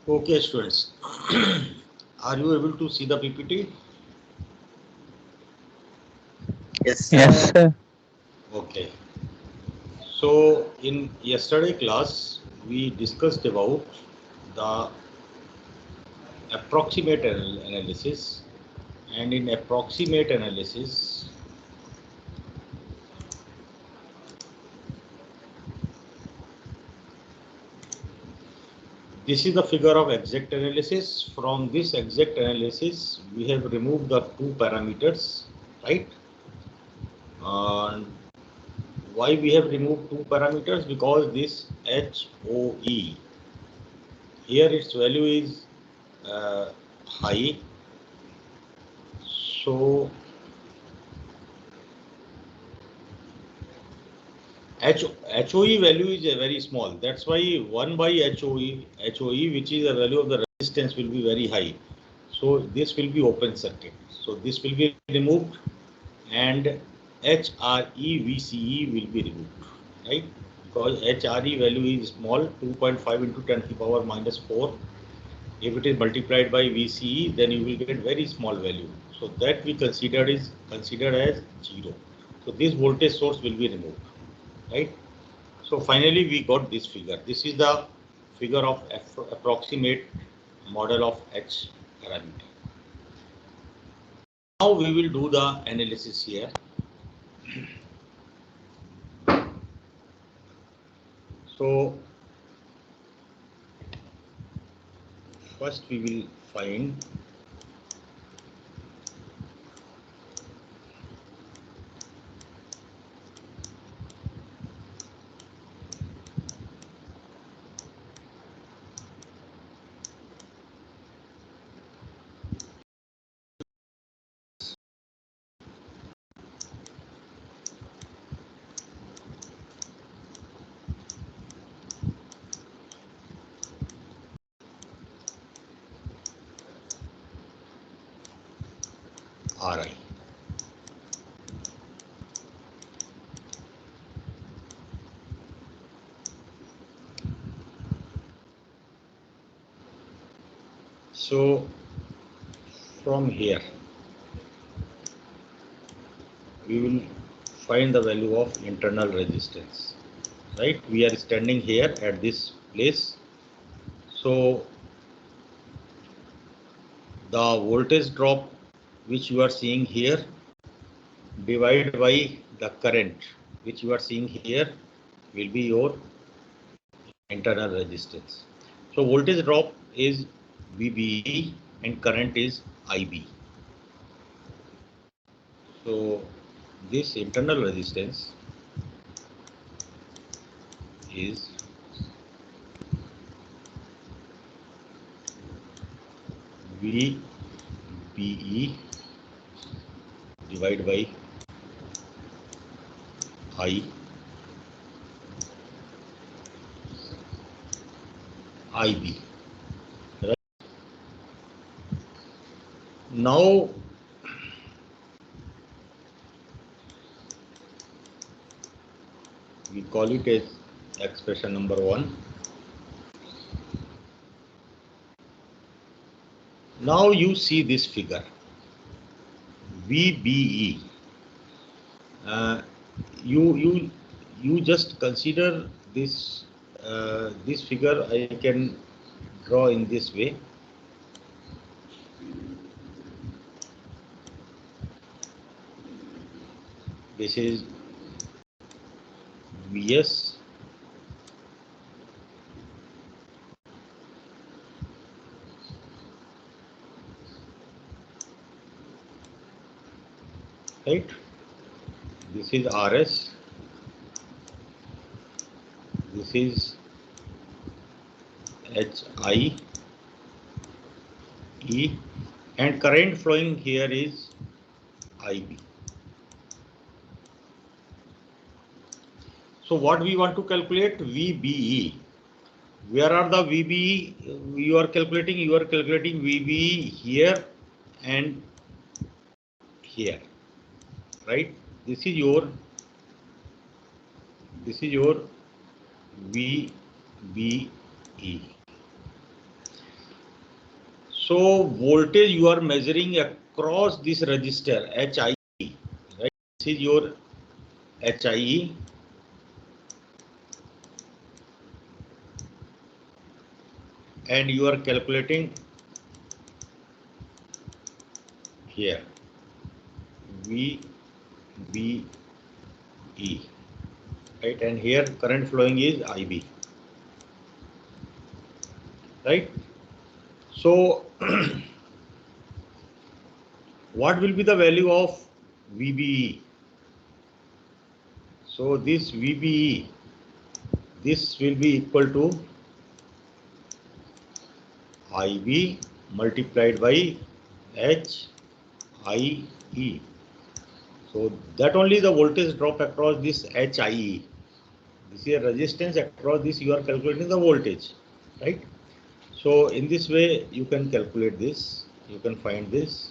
Okay, students, are you able to see the PPT? Yes, sir. Yes, sir. Okay. So in yesterday class, we discussed about the approximate analysis, and in approximate analysis, this is the figure of exact analysis. From this exact analysis, we have removed the two parameters, right? And why we have removed two parameters? Because this HOE, here its value is high. So HOE value is very small. That's why 1 by HOE, which is the value of the resistance, will be very high. So this will be open circuit. So this will be removed, and HRE will be removed, right? Because HRE value is small, 2.5 into 10 to the power minus 4. If it is multiplied by VCE, then you will get very small value. So that we considered as 0. So this voltage source will be removed, right? So finally we got this figure. This is the figure of approximate model of H parameter. Now we will do the analysis here. So first we will find RI. So from here we will find the value of internal resistance, right? We are standing here at this place. So the voltage drop which you are seeing here divided by the current which you are seeing here will be your internal resistance. So voltage drop is VBE and current is IB. So this internal resistance is VBE divided by IB. Right? Now we call it as expression number 1. Now you see this figure VBE. You just consider this this figure. I can draw in this way. This is VS, right? This is RS. This is HI E, and current flowing here is IB. So what we want to calculate? VBE. Where are the VBE? You are calculating VBE here and here, right? This is your VBE. So voltage you are measuring across this resistor HIE, right? This is your HIE, and you are calculating here VBE, right? And here current flowing is IB, right? So what will be the value of VBE? So this VBE, this will be equal to IB multiplied by HIE. So that only the voltage drop across this HIE. This is a resistance across this, you are calculating the voltage, right? So in this way you can calculate this, you can find this.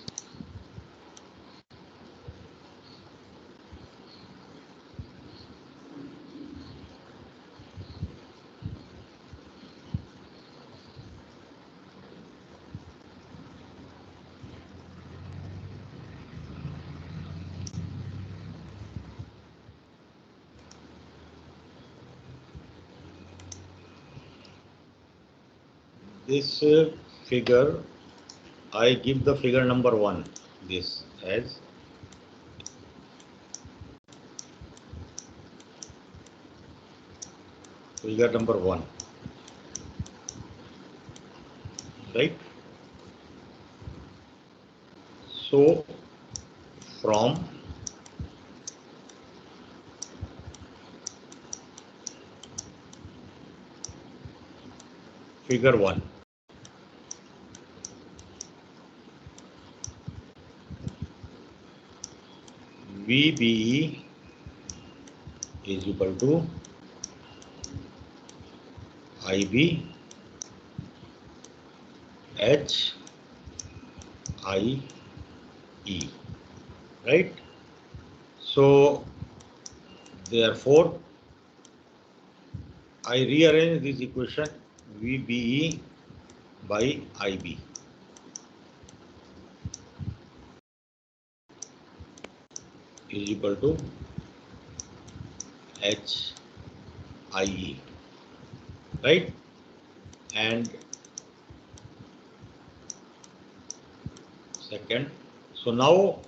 This figure, I give the figure number 1, this as figure number 1, right? So from figure 1, VBE is equal to IB HIE, right? So therefore I rearrange this equation, VBE by IB is equal to HIE, right? And second, so now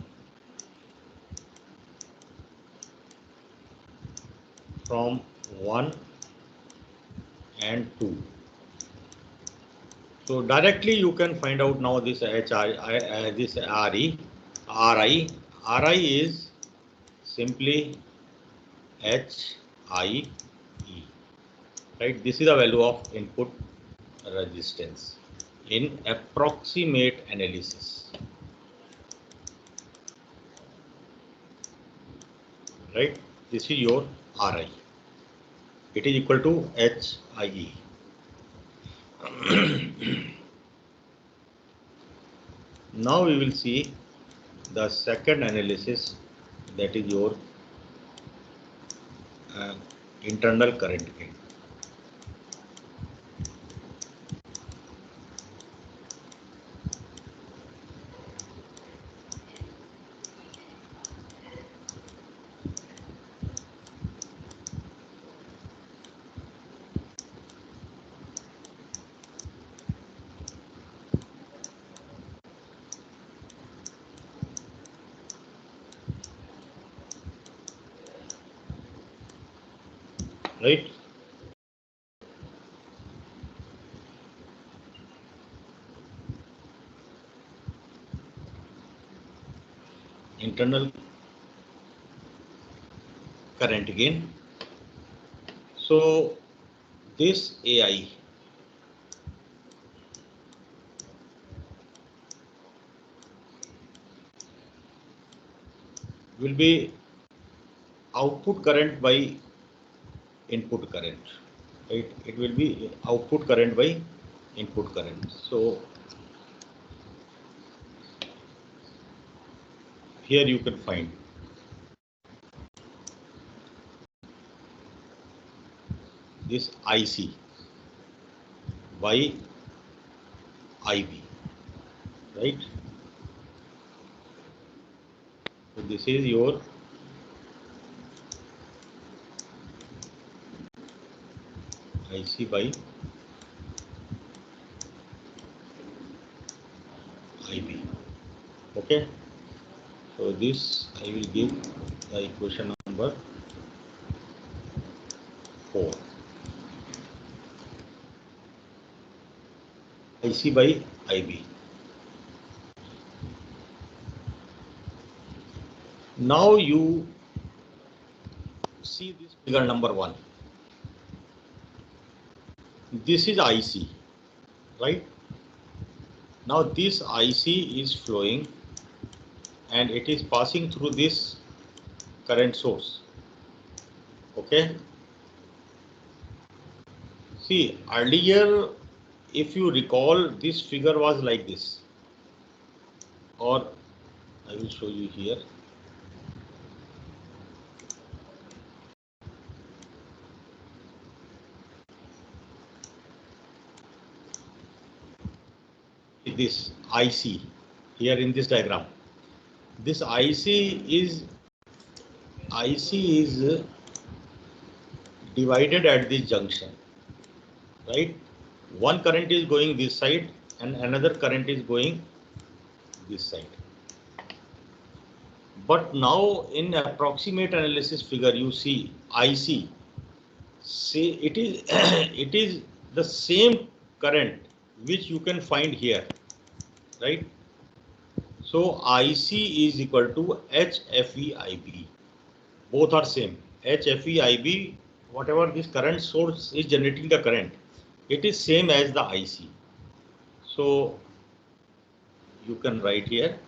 from 1 and 2. So directly you can find out now this this RI is simply HIE, right? This is the value of input resistance in approximate analysis, right? This is your RI. It is equal to HIE. Now we will see the second analysis, that is your internal current gain. Right? Internal current gain. So this AI will be output current by input current, right? It will be output current by input current. So here you can find this IC by IB, right? So this is your IC by IB. Okay. So this I will give the equation number 4. IC by IB. Now you see this figure number 1. This is IC, right? Now this IC is flowing and it is passing through this current source. Okay. See, earlier, if you recall, this figure was like this, or I will show you here. This IC here in this diagram. This IC is divided at this junction, right? One current is going this side and another current is going this side. But now in approximate analysis figure, you see IC. See, it is it is the same current which you can find here, right? So IC is equal to HFEIB. Both are same. HFEIB, whatever this current source is generating the current, it is same as the IC. So you can write here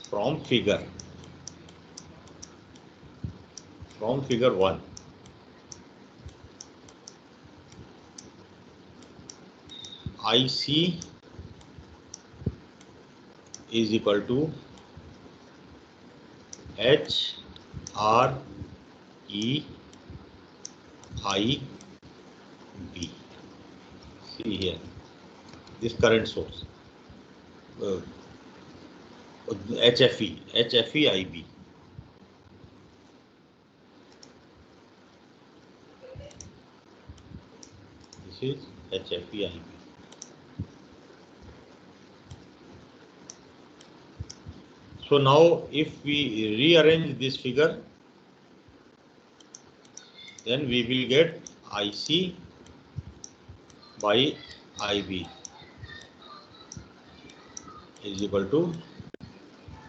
from figure 1. IC is equal to HREIB. See here, this current source, HFEIB. This is HFEIB. So now if we rearrange this figure, then we will get IC by IB is equal to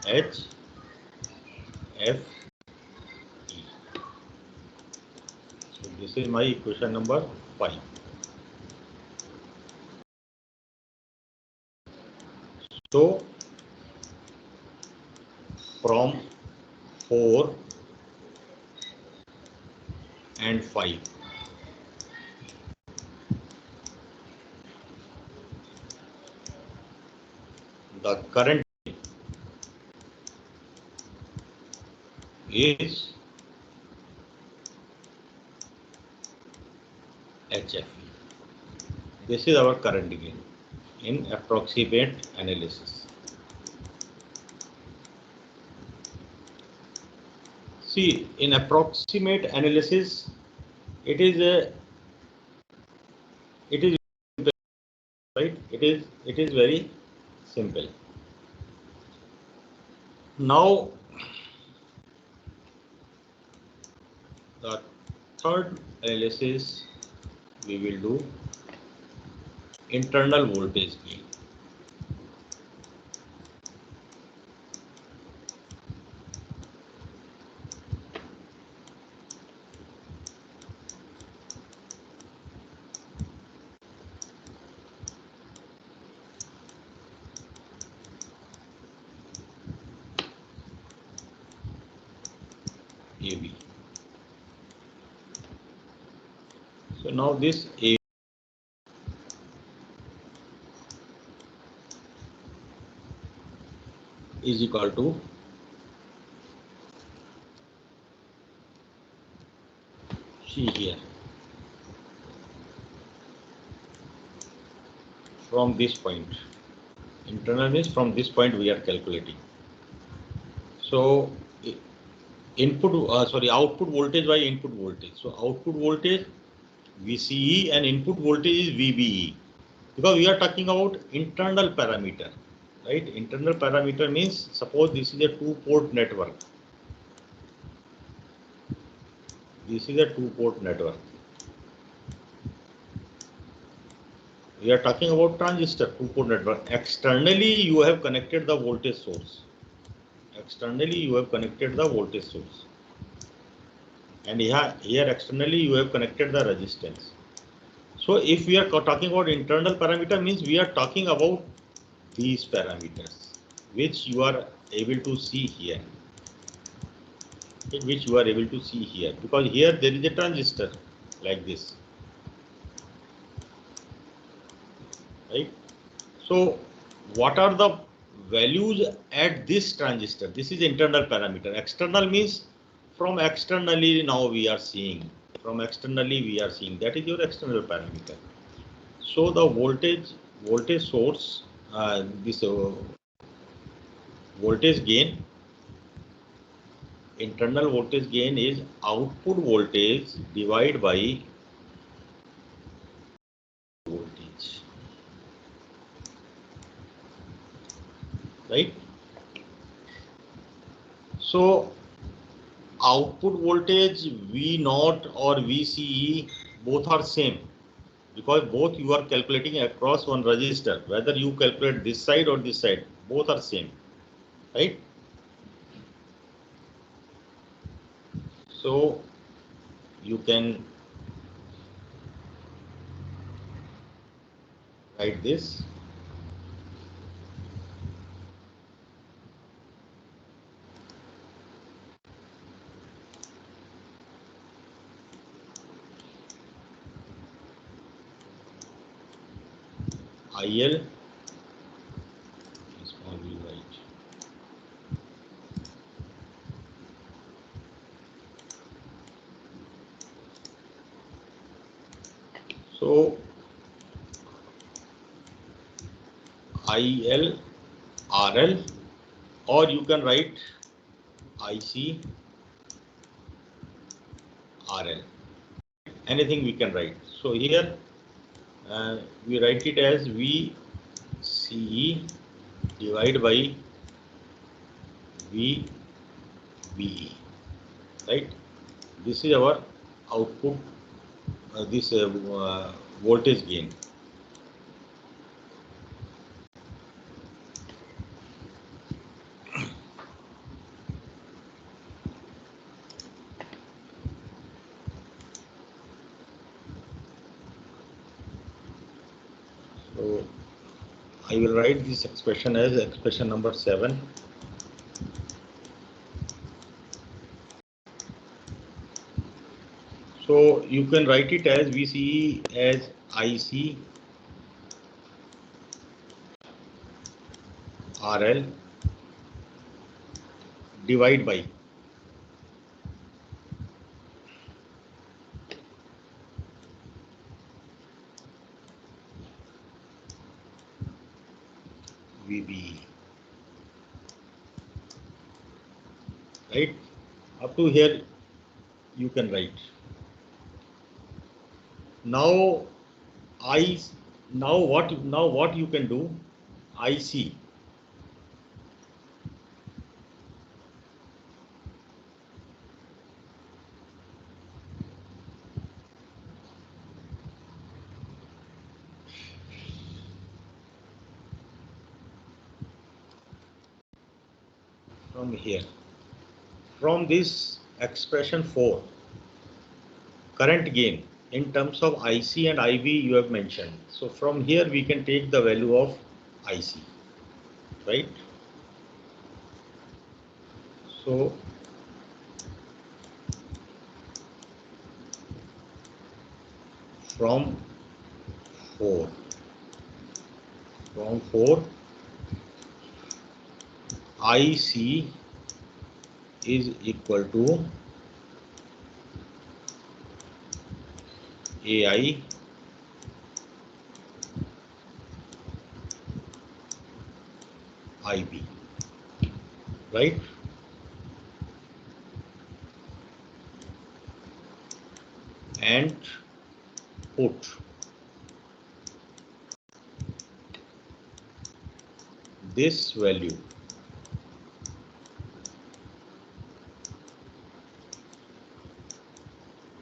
HFE. So this is my equation number 5. So from 4 and 5, the current is HFE. This is our current gain in approximate analysis. See, in approximate analysis, it is right. It is very simple. Now, the third analysis we will do internal voltage gain. AB. So now this A is equal to see here from this point. Internal means from this point we are calculating. So output voltage by input voltage. So output voltage VCE and input voltage is VBE, because we are talking about internal parameter, right? Internal parameter means suppose this is a two-port network. This is a two-port network. We are talking about transistor, two-port network. Externally, you have connected the voltage source. Externally, you have connected the voltage source. And here externally, you have connected the resistance. So if we are talking about internal parameter, means we are talking about these parameters, which you are able to see here. Which you are able to see here, because here there is a transistor like this, right? So what are the values at this transistor? This is internal parameter. External means from externally now we are seeing. From externally we are seeing. That is your external parameter. So the voltage source, this voltage gain, internal voltage gain is output voltage divided by voltage, right? So output voltage V0 or VCE both are same, because both you are calculating across one resistor. Whether you calculate this side or this side, both are same, right? So you can write this. IL small v, right? So IL RL, or you can write IC RL. Anything we can write. So here we write it as VCE divided by VBE, right? This is our output, this voltage gain. So I will write this expression as expression number 7. So you can write it as VCE as IC RL divide by VBE, right? Up to here you can write. Now what you can do, IC from here, from this expression 4, current gain in terms of IC and IV you have mentioned. So from here we can take the value of IC, right? So from 4 IC IC is equal to AI IB, right? And put this value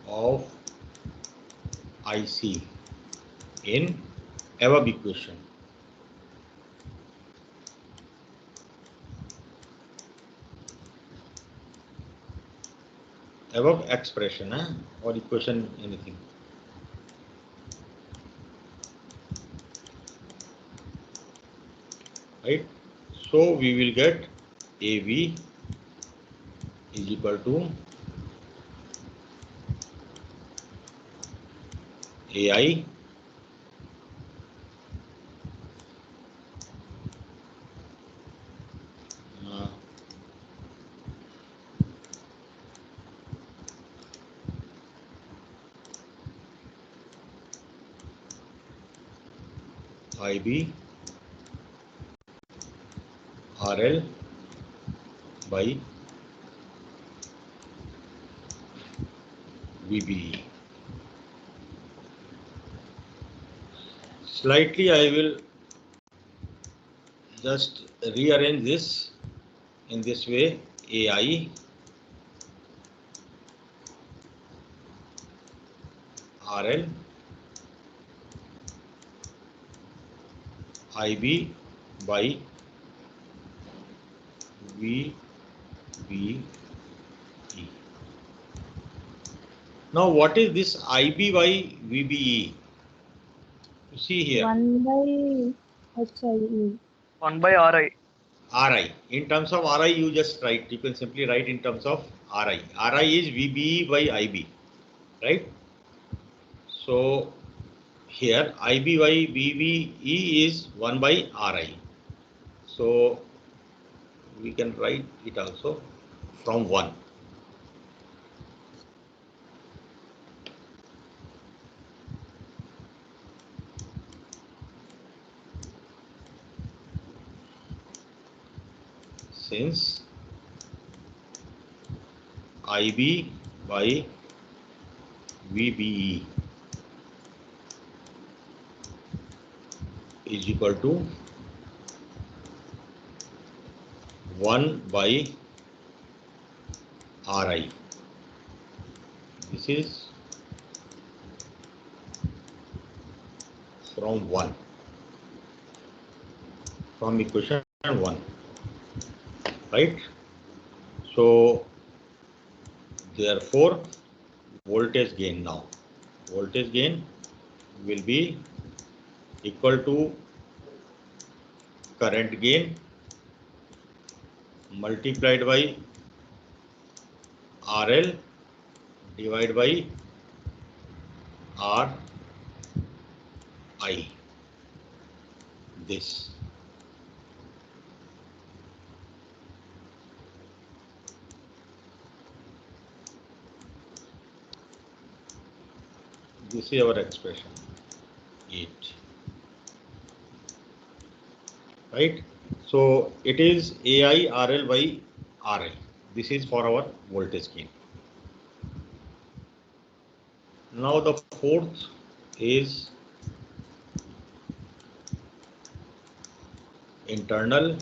of IC in above equation. Above expression or equation, anything. Right? So we will get AV is equal to AI IB RL by VBE. Slightly I will just rearrange this in this way. AI RL IB by VBE. Now what is this IB by VBE? You see here. 1 by HIE. 1 by RI. RI. In terms of RI, you just write. You can simply write in terms of RI. RI is VBE by IB, right? So here IB by VBE is 1 by RI. So we can write it also from 1. Since IB by VBE is equal to 1 by RI. This is from 1, from equation 1, right? So therefore voltage gain now. Voltage gain will be equal to current gain multiplied by RL divided by RI. This. This is our expression 8, right? So it is AI RL by RI. This is for our voltage gain. Now the fourth is internal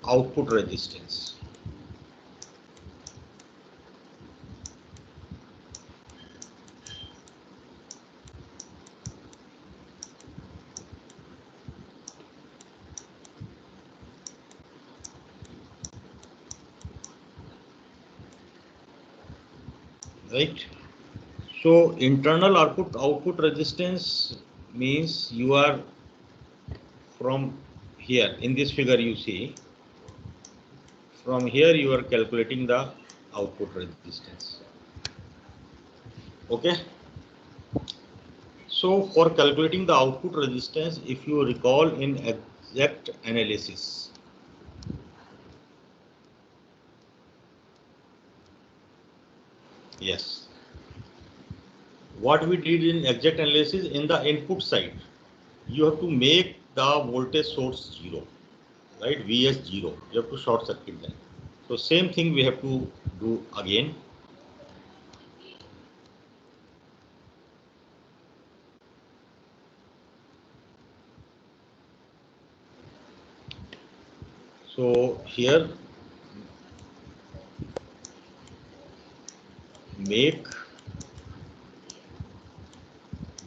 output resistance. Right. So internal output resistance means you are from here in this figure you see, from here you are calculating the output resistance. Okay. So for calculating the output resistance, if you recall in exact analysis, yes, what we did in exact analysis, in the input side, you have to make the voltage source 0, right? Vs 0. You have to short circuit them. So same thing we have to do again. So here make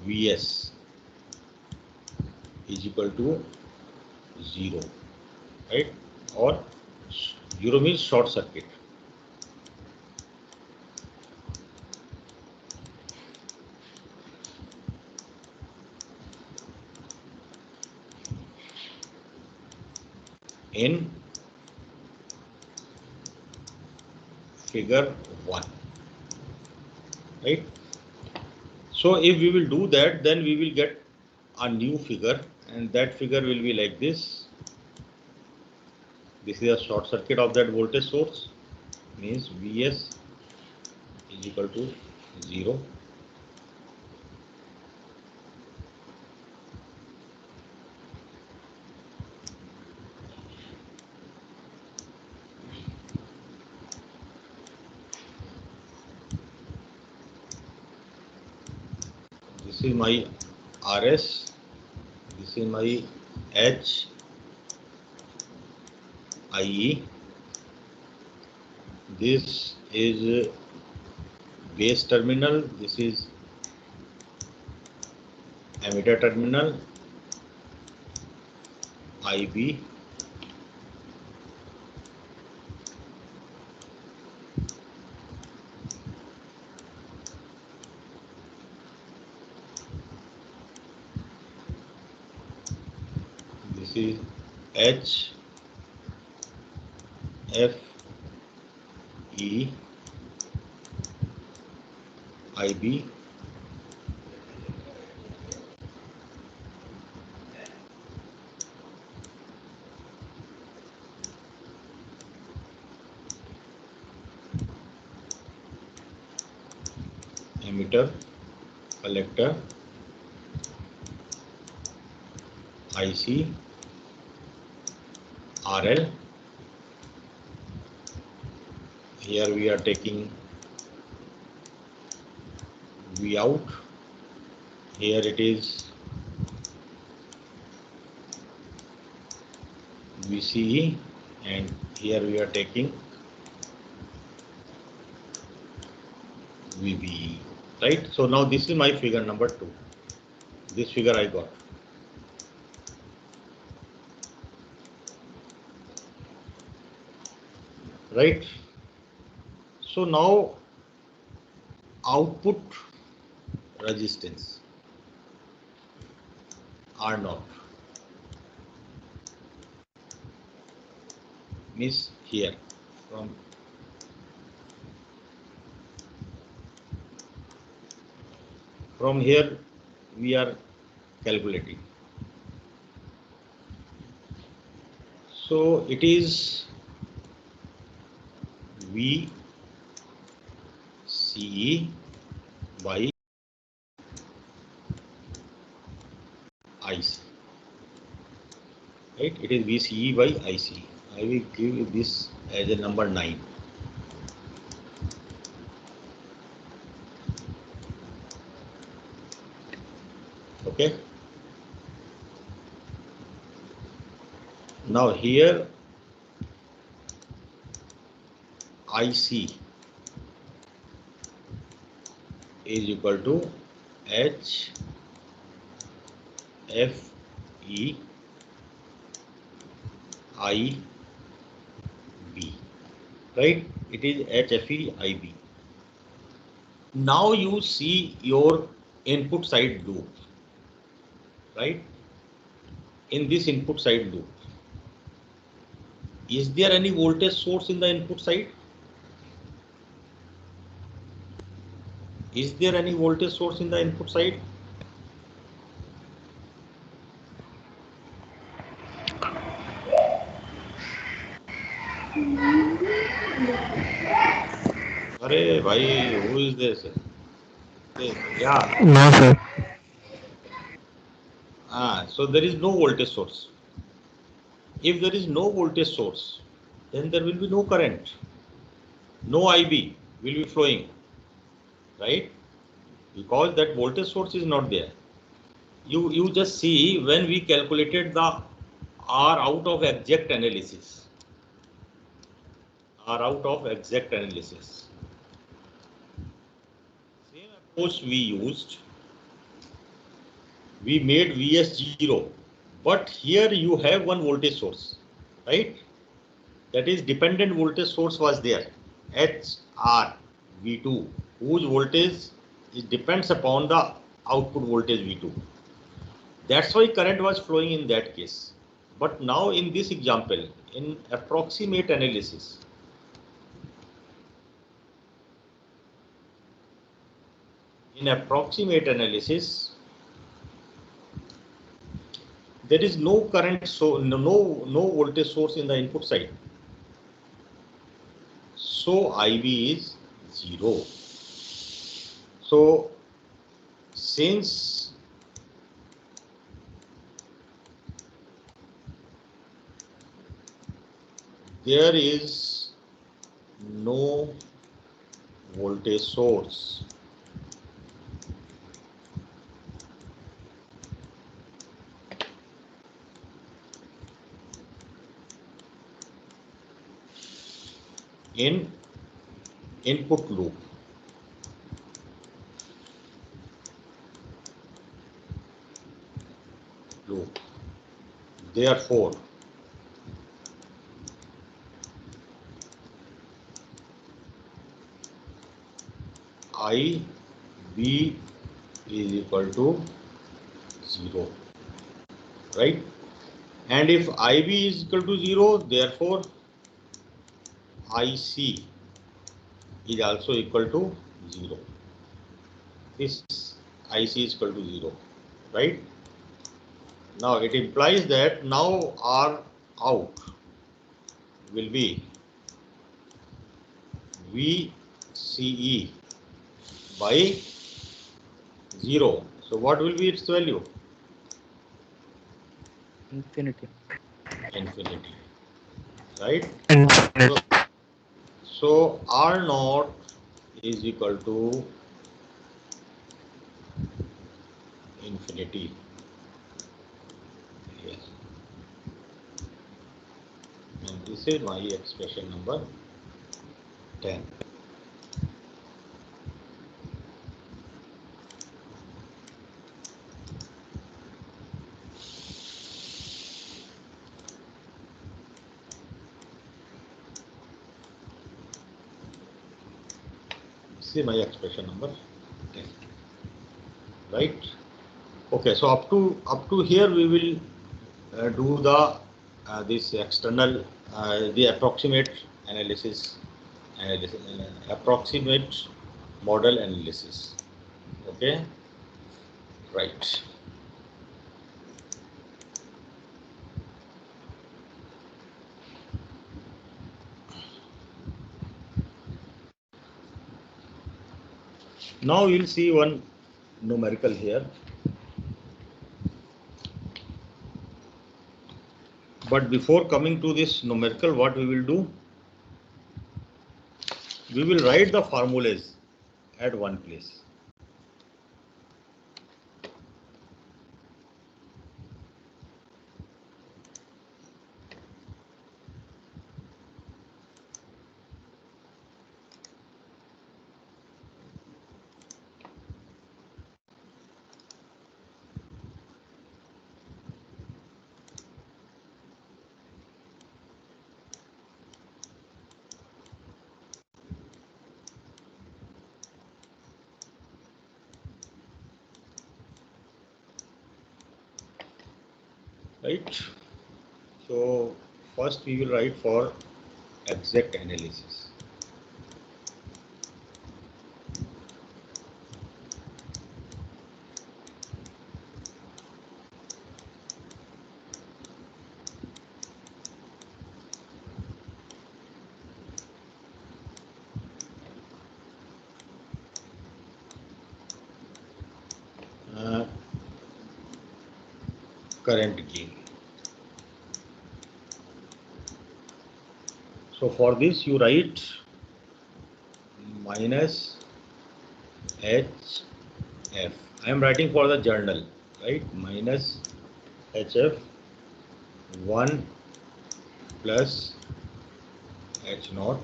Vs is equal to 0, right? Or 0 means short circuit. In figure 1, right? So if we will do that, then we will get a new figure, and that figure will be like this. This is a short circuit of that voltage source, means Vs is equal to 0. This is my Rs, this is my H, IE, this is base terminal, this is emitter terminal, IB, this is H, F, E, IB, emitter, collector, IC, RL. Here we are taking V out. Here it is VCE, and here we are taking VBE, right? So now this is my figure number 2. This figure I got. Right? So now output resistance R0 means here from here we are calculating. So it is VCE by IC, right? It is VCE by IC. I will give this as a number 9. Okay. Now here IC is equal to H F E I B, right? It is HFE IB. Now you see your input side loop, right? In this input side loop, is there any voltage source in the input side? Is there any voltage source in the input side? Arey bhai, who is this? Yeah. No, sir. So there is no voltage source. If there is no voltage source, then there will be no current. No IB will be flowing, right? Because that voltage source is not there. You just see when we calculated the R out of exact analysis. R out of exact analysis. Same approach we used. We made Vs 0, but here you have one voltage source, right? That is dependent voltage source was there, HR V2, whose voltage depends upon the output voltage V2. That's why current was flowing in that case. But now in this example, in approximate analysis, there is no current, so no voltage source in the input side. So IB is 0. So since there is no voltage source, in input loop, therefore IB is equal to 0, right? And if IB is equal to 0, therefore IC is also equal to 0. This IC is equal to 0, right? Now it implies that now R out will be VCE by 0. So what will be its value? Infinity. Infinity, right? Infinite. So R naught is equal to infinity. Yes. And this is my expression number 10. This is my expression number 10. Right? Okay, so up to here we will do the this external the approximate analysis, approximate model analysis. Okay, right. Now we'll see one numerical here. But before coming to this numerical, what we will do? We will write the formulas at one place. Right. So first we will write for exact analysis. current gain. So for this you write minus HF. I am writing for the journal, right? Minus HF 1 plus H naught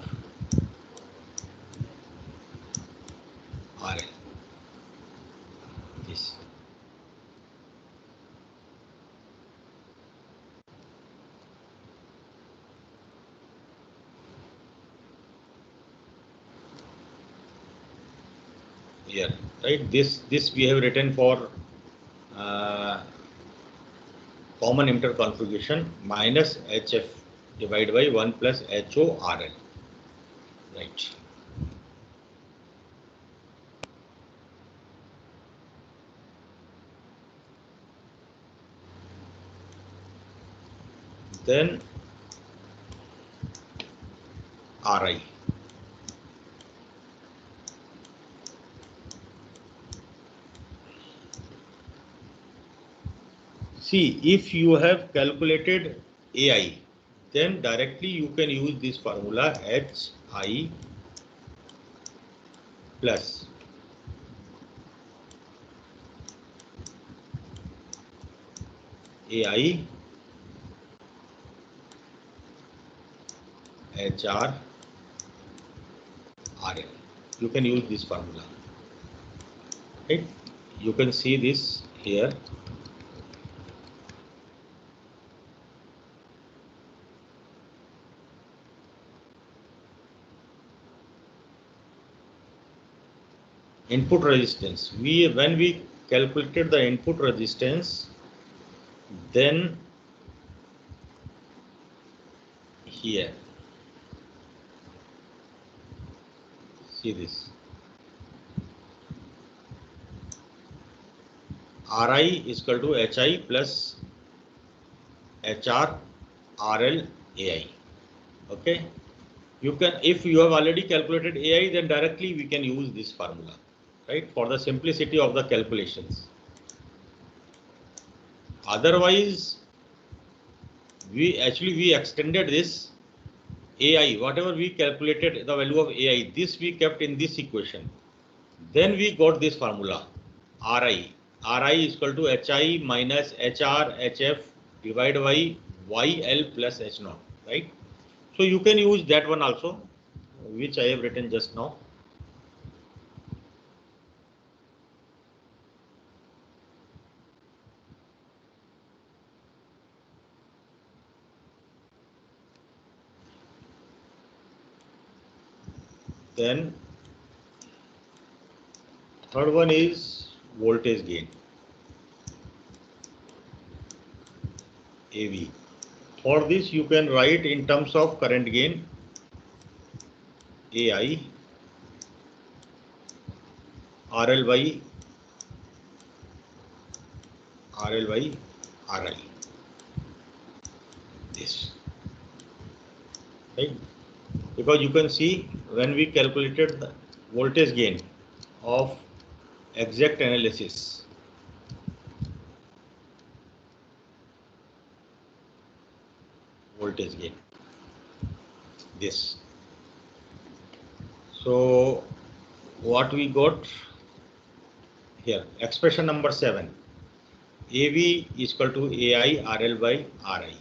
RL. This. Here, right? This we have written for common emitter configuration minus HF divided by 1 plus HORL. Right. Then RI. See, if you have calculated AI, then directly you can use this formula HI plus AI HR RL. You can use this formula. Right? You can see this here. Input resistance. When we calculated the input resistance, then here, see this. RI is equal to HI plus HR RL AI. Okay. You can, if you have already calculated AI, then directly we can use this formula, right, for the simplicity of the calculations. Otherwise, we extended this AI, whatever we calculated the value of AI, this we kept in this equation. Then we got this formula RI. RI is equal to HI minus HR HF divided by YL plus H naught, right? So you can use that one also, which I have written just now. Then third one is voltage gain, AV. For this you can write in terms of current gain, AI RL by RI. This, right? Because you can see when we calculated the voltage gain of exact analysis, voltage gain, this. So what we got here, expression number 7, AV is equal to AI RL by RI.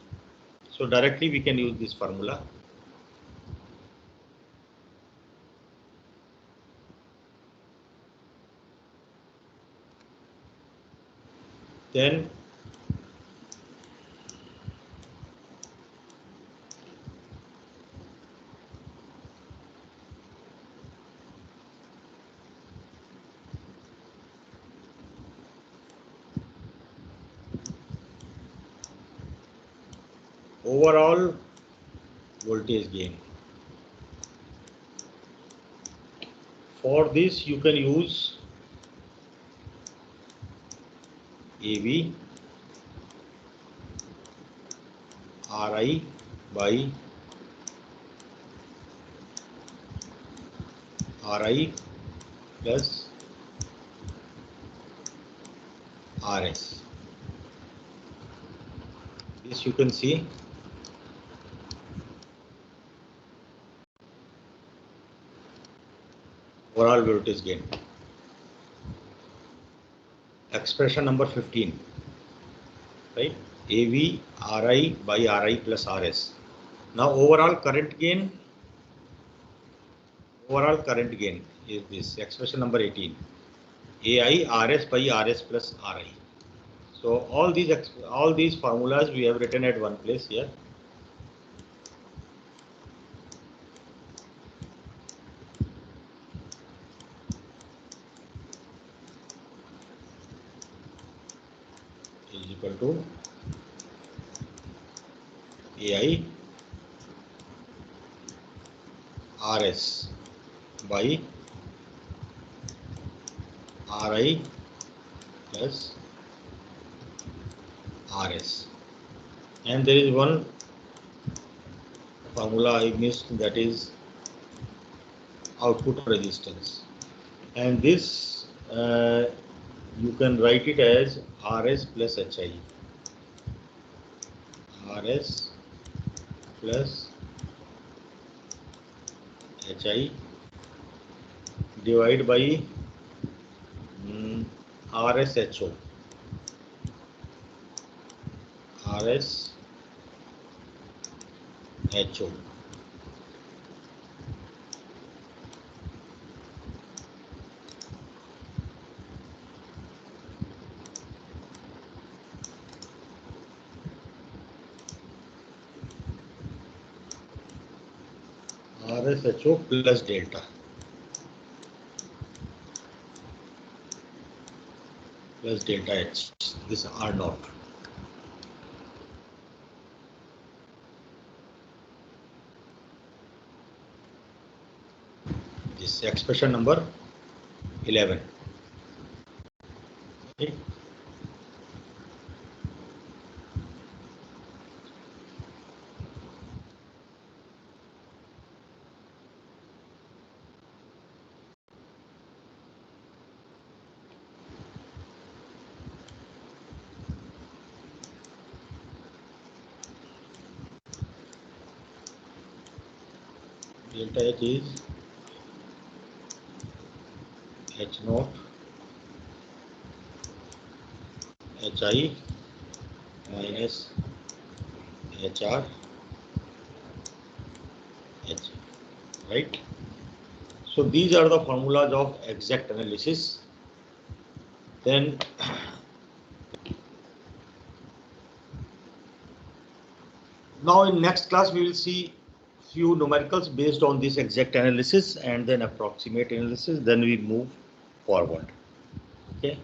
So directly we can use this formula. Then overall voltage gain. For this you can use AV RI by RI plus RS. This you can see. Overall voltage gain. Expression number 15, right? AV RI by RI plus RS. Now overall current gain is this expression number 18. AI RS by RS plus RI. So all these formulas we have written at one place here. Is equal to AI RS by RI plus RS, and there is one formula I missed, that is output resistance, and this you can write it as RS plus HI. RS plus HI divided by RSHO. RSHO. RSHO plus delta. Plus delta H. This R naught. This expression number 11. Okay. Delta H is H naught HI minus HR H, right? So these are the formulas of exact analysis. Then now in next class we will see few numericals based on this exact analysis and then approximate analysis. Then we move forward. Okay.